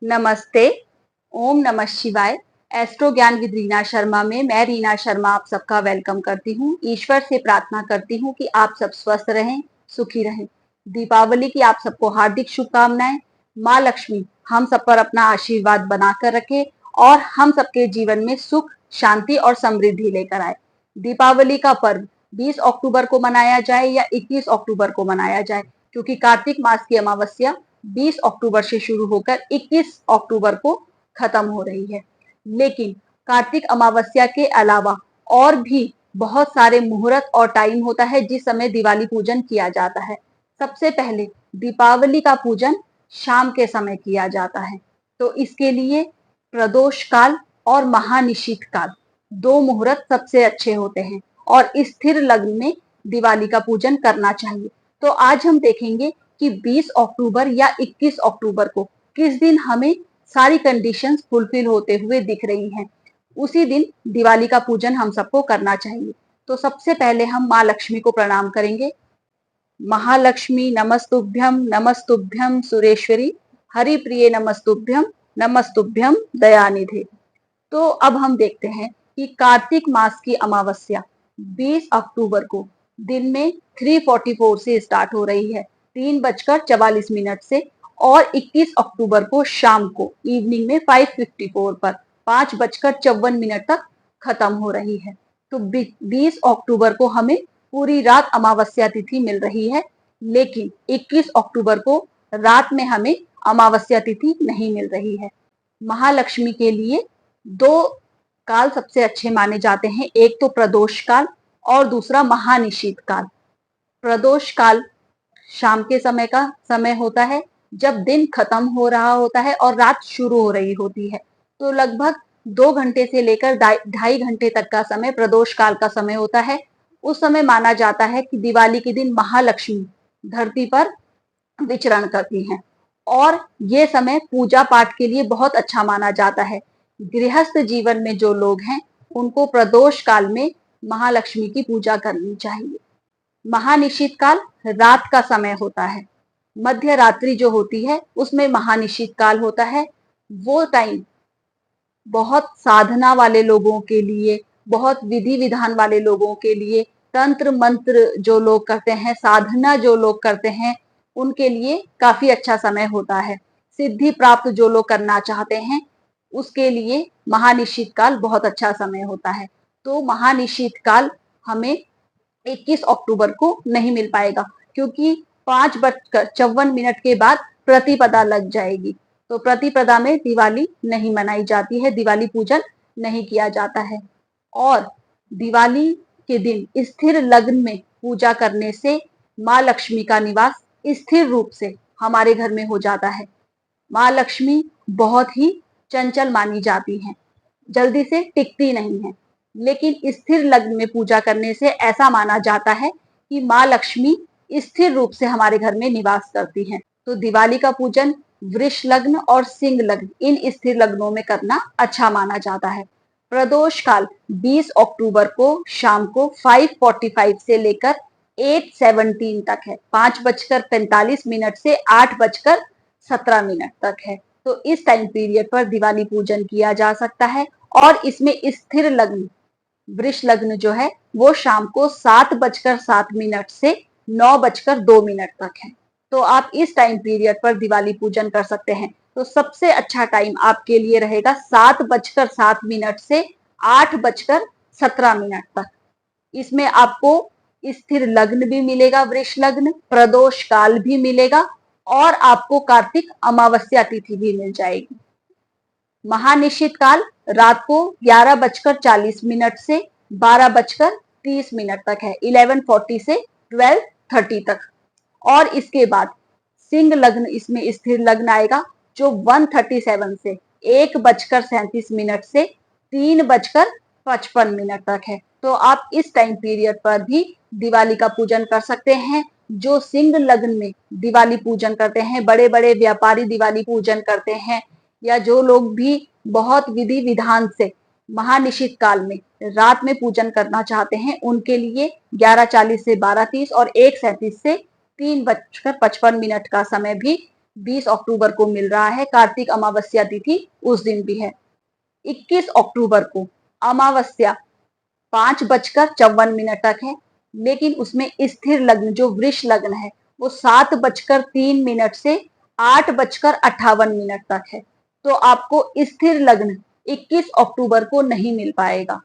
नमस्ते। ओम नमः शिवाय। एस्ट्रो ज्ञान विद रीना शर्मा में मैं रीना शर्मा आप सबका वेलकम करती हूँ। ईश्वर से प्रार्थना करती हूँ कि आप सब स्वस्थ रहें, सुखी रहें। दीपावली की आप सबको हार्दिक शुभकामनाएं। माँ लक्ष्मी हम सब पर अपना आशीर्वाद बनाकर रखे और हम सबके जीवन में सुख, शांति और समृद्धि लेकर आए। दीपावली का पर्व 20 अक्टूबर को मनाया जाए या 21 अक्टूबर को मनाया जाए, क्योंकि कार्तिक मास की अमावस्या 20 अक्टूबर से शुरू होकर 21 अक्टूबर को खत्म हो रही है। लेकिन कार्तिक अमावस्या के अलावा और भी बहुत सारे मुहूर्त और टाइम होता है जिस समय दिवाली पूजन किया जाता है। सबसे पहले दीपावली का पूजन शाम के समय किया जाता है, तो इसके लिए प्रदोष काल और महानिशीत काल दो मुहूर्त सबसे अच्छे होते हैं और स्थिर लग्न में दिवाली का पूजन करना चाहिए। तो आज हम देखेंगे कि 20 अक्टूबर या 21 अक्टूबर को किस दिन हमें सारी कंडीशंस फुलफिल होते हुए दिख रही हैं। उसी दिन दिवाली का पूजन हम सबको करना चाहिए। तो सबसे पहले हम माँ लक्ष्मी को प्रणाम करेंगे। महालक्ष्मी नमस्तुभ्यम सुरेश्वरी, हरिप्रिये नमस्तुभ्यम नमस्तुभ्यम दयानिधे। तो अब हम देखते हैं कि कार्तिक मास की अमावस्या 20 अक्टूबर को दिन में 3:44 से स्टार्ट हो रही है, 3:44 से, और 21 अक्टूबर को शाम को इवनिंग में 5:54 पर 5:54 तक खत्म हो रही है। तो 20 अक्टूबर को हमें पूरी रात अमावस्या तिथि मिल रही है, लेकिन 21 अक्टूबर को रात में हमें अमावस्या तिथि नहीं मिल रही है। महालक्ष्मी के लिए दो काल सबसे अच्छे माने जाते हैं, एक तो प्रदोष काल और दूसरा महानिशीत काल। प्रदोष काल शाम के समय का समय होता है, जब दिन खत्म हो रहा होता है और रात शुरू हो रही होती है। तो लगभग 2 घंटे से लेकर 2.5 घंटे तक का समय प्रदोष काल का समय होता है। उस समय माना जाता है कि दिवाली के दिन महालक्ष्मी धरती पर विचरण करती हैं और ये समय पूजा पाठ के लिए बहुत अच्छा माना जाता है। गृहस्थ जीवन में जो लोग हैं उनको प्रदोष काल में महालक्ष्मी की पूजा करनी चाहिए। महानिशीत काल रात का समय होता है। मध्य रात्रि जो होती है उसमें महानिशीत काल होता है। वो टाइम बहुत साधना वाले लोगों के लिए, बहुत विधि विधान वाले लोगों के लिए, तंत्र मंत्र जो लोग करते हैं, साधना जो लोग करते हैं, उनके लिए काफी अच्छा समय होता है। सिद्धि प्राप्त जो लोग करना चाहते हैं उसके लिए महानिशीत काल बहुत अच्छा समय होता है। तो महानिशीत काल हमें 21 अक्टूबर को नहीं मिल पाएगा, क्योंकि 5:54 के बाद प्रतिपदा लग जाएगी। तो प्रतिपदा में दिवाली नहीं मनाई जाती है, दिवाली पूजन नहीं किया जाता है। और दिवाली के दिन स्थिर लग्न में पूजा करने से माँ लक्ष्मी का निवास स्थिर रूप से हमारे घर में हो जाता है। माँ लक्ष्मी बहुत ही चंचल मानी जाती हैं, जल्दी से टिकती नहीं है, लेकिन स्थिर लग्न में पूजा करने से ऐसा माना जाता है कि माँ लक्ष्मी स्थिर रूप से हमारे घर में निवास करती हैं। तो दिवाली का पूजन वृष लग्न और सिंह लग्न इन स्थिर लग्नों में करना अच्छा माना जाता है। प्रदोष काल 20 अक्टूबर को शाम को 5:45 से लेकर 8:17 तक है, 5:45 से 8:17 तक है। तो इस टाइम पीरियड पर दिवाली पूजन किया जा सकता है। और इसमें स्थिर लग्न वृष लग्न जो है वो शाम को 7:07 से 9:02 तक है। तो आप इस टाइम पीरियड पर दिवाली पूजन कर सकते हैं। तो सबसे अच्छा टाइम आपके लिए रहेगा 7:07 से 8:17 तक। इसमें आपको स्थिर लग्न भी मिलेगा, वृष लग्न, प्रदोष काल भी मिलेगा और आपको कार्तिक अमावस्या तिथि भी मिल जाएगी। महानिशीत काल रात को 11:40 से 12:30 तक है, 11:40 से 12:30 तक। और इसके बाद सिंह लग्न इसमें स्थिर लग्न आएगा, जो 1:37 से 1:37 से 3:55 तक है। तो आप इस टाइम पीरियड पर भी दिवाली का पूजन कर सकते हैं। जो सिंह लग्न में दिवाली पूजन करते हैं, बड़े बड़े व्यापारी दिवाली पूजन करते हैं, या जो लोग भी बहुत विधि विधान से महानिशीत काल में रात में पूजन करना चाहते हैं, उनके लिए 11:40 से 12:30 और 1:37 से 3:55 का समय भी 20 अक्टूबर को मिल रहा है। कार्तिक अमावस्या तिथि उस दिन भी है। 21 अक्टूबर को अमावस्या 5:54 तक है, लेकिन उसमें स्थिर लग्न जो वृष लग्न है वो 7:03 से 8:58 तक है। तो आपको स्थिर लग्न 21 अक्टूबर को नहीं मिल पाएगा,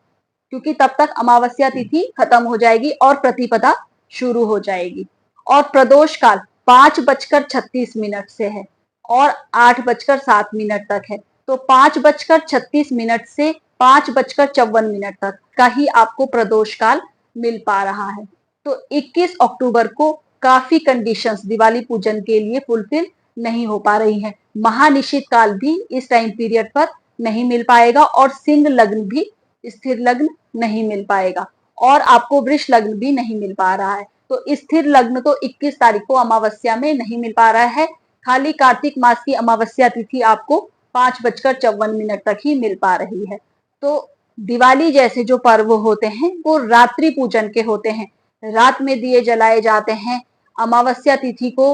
क्योंकि तब तक अमावस्या तिथि खत्म हो जाएगी और प्रतिपदा शुरू हो जाएगी। और प्रदोष काल 5:36 से है और 8:07 तक है। तो 5:36 से 5:54 तक का ही आपको प्रदोष काल मिल पा रहा है। तो 21 अक्टूबर को काफी कंडीशंस दिवाली पूजन के लिए फुलफिल नहीं हो पा रही हैं। महानिशित काल भी इस टाइम पीरियड पर नहीं मिल पाएगा और सिंह लग्न भी, स्थिर लग्न नहीं मिल पाएगा और आपको वृष लग्न भी नहीं मिल पा रहा है। तो स्थिर लग्न तो 21 तारीख को अमावस्या में नहीं मिल पा रहा है। खाली कार्तिक मास की अमावस्या तिथि आपको 5:54 तक ही मिल पा रही है। तो दिवाली जैसे जो पर्व होते हैं वो रात्रि पूजन के होते हैं। रात में दिए जलाए जाते हैं। अमावस्या तिथि को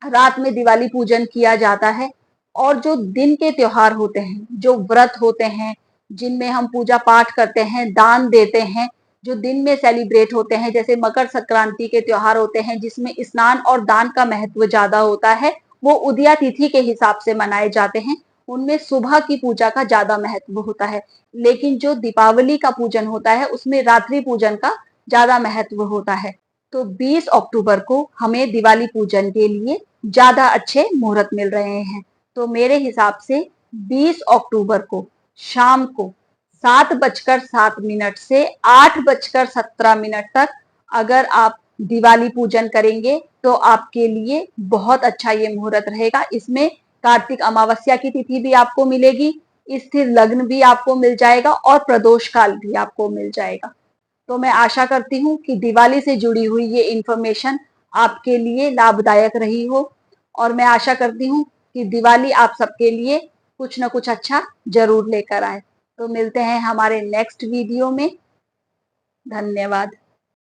रात में दिवाली पूजन किया जाता है। और जो दिन के त्योहार होते हैं, जो व्रत होते हैं, जिनमें हम पूजा पाठ करते हैं, दान देते हैं, जो दिन में सेलिब्रेट होते हैं, जैसे मकर संक्रांति के त्योहार होते हैं जिसमें स्नान और दान का महत्व ज्यादा होता है, वो उदया तिथि के हिसाब से मनाए जाते हैं। उनमें सुबह की पूजा का ज्यादा महत्व होता है। लेकिन जो दीपावली का पूजन होता है उसमें रात्रि पूजन का ज्यादा महत्व होता है। तो 20 अक्टूबर को हमें दिवाली पूजन के लिए ज्यादा अच्छे मुहूर्त मिल रहे हैं। तो मेरे हिसाब से 20 अक्टूबर को शाम को 7:07 से 8:17 तक अगर आप दिवाली पूजन करेंगे तो आपके लिए बहुत अच्छा ये मुहूर्त रहेगा। इसमें कार्तिक अमावस्या की तिथि भी आपको मिलेगी, स्थिर लग्न भी आपको मिल जाएगा और प्रदोष काल भी आपको मिल जाएगा। तो मैं आशा करती हूँ कि दिवाली से जुड़ी हुई ये इन्फॉर्मेशन आपके लिए लाभदायक रही हो और मैं आशा करती हूँ कि दिवाली आप सबके लिए कुछ ना कुछ अच्छा जरूर लेकर आए। तो मिलते हैं हमारे नेक्स्ट वीडियो में। धन्यवाद।